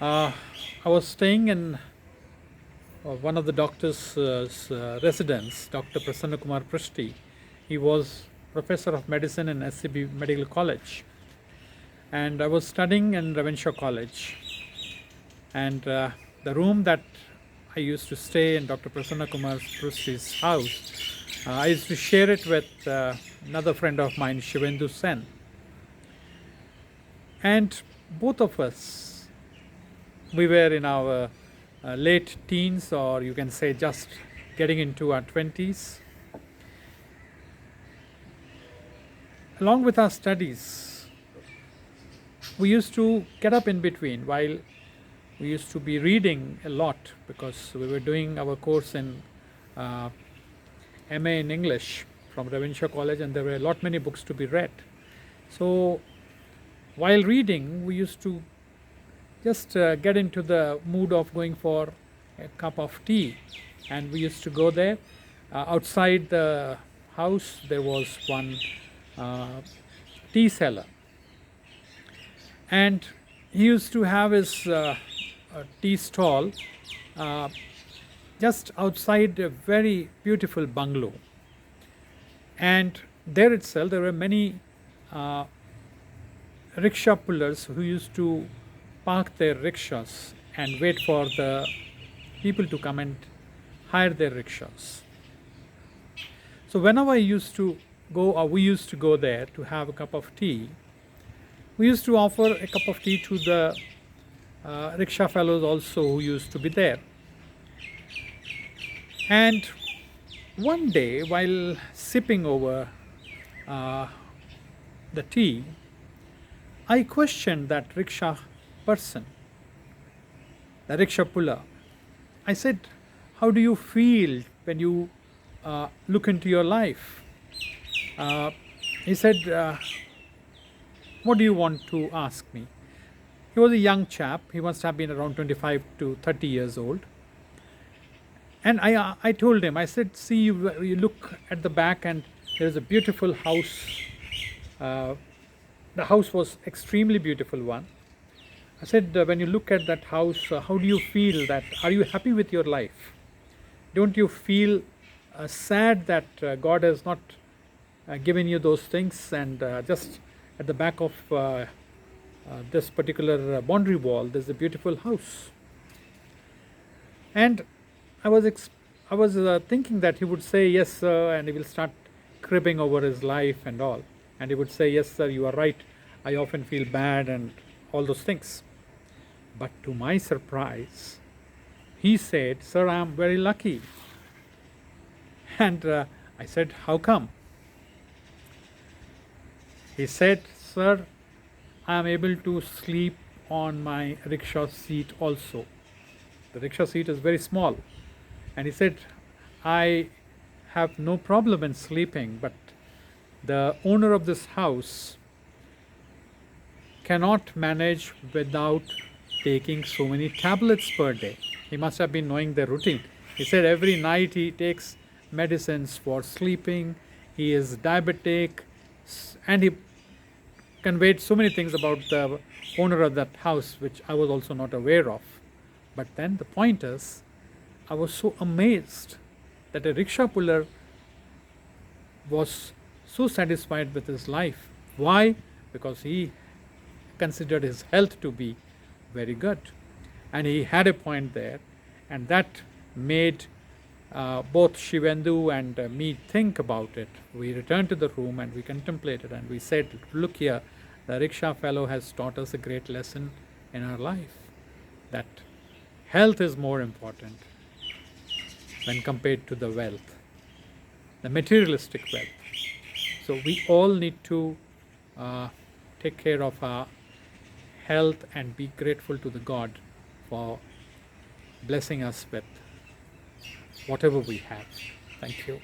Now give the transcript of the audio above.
Uh, I was staying in one of the doctor's residence, Dr. Prasanna Kumar Prishti. He was professor of medicine in SCB Medical College, and I was studying in Ravenshaw College. And the room that I used to stay in Dr. Prasanna Kumar Prishti's house, I used to share it with another friend of mine, Shivendu Sen. And both of us, we were in our late teens, or you can say just getting into our 20s. Along with our studies, we used to get up in between while we used to be reading a lot, because we were doing our course in MA in English from Ravenshaw College, and there were a lot many books to be read. So while reading, we used to just get into the mood of going for a cup of tea, and we used to go there. Outside the house there was one tea seller, and he used to have his tea stall just outside a very beautiful bungalow. And there itself there were many rickshaw pullers who used to park their rickshaws and wait for the people to come and hire their rickshaws. So whenever I used to go, or we used to go there to have a cup of tea, we used to offer a cup of tea to the rickshaw fellows also who used to be there. And one day, while sipping over the tea, I questioned that rickshaw person, the rickshaw puller. I said, how do you feel when you look into your life? He said, what do you want to ask me? He was a young chap. He must have been around 25 to 30 years old. And I told him, I said, see, you look at the back and there is a beautiful house. The house was extremely beautiful one. I said, when you look at that house, how do you feel? That are you happy with your life? Don't you feel sad that God has not given you those things? And just at the back of this particular boundary wall, there's a beautiful house. And I was thinking that he would say yes, sir, and he will start cribbing over his life and all. And he would say, yes, sir, you are right. I often feel bad and all those things. But to my surprise, he said, sir, I am very lucky. And I said, how come? He said, sir, I am able to sleep on my rickshaw seat also. The rickshaw seat is very small. And he said, I have no problem in sleeping, but the owner of this house cannot manage without taking so many tablets per day. He must have been knowing their routine. He said every night he takes medicines for sleeping, he is diabetic, and he conveyed so many things about the owner of that house which I was also not aware of. But then the point is, I was so amazed that a rickshaw puller was so satisfied with his life. Why? Because he considered his health to be very good. And he had a point there, and that made both Shivendu and me think about it. We returned to the room and we contemplated and we said, look here, the rickshaw fellow has taught us a great lesson in our life, that health is more important when compared to the wealth, the materialistic wealth. So we all need to take care of our health and be grateful to the God for blessing us with whatever we have. Thank you.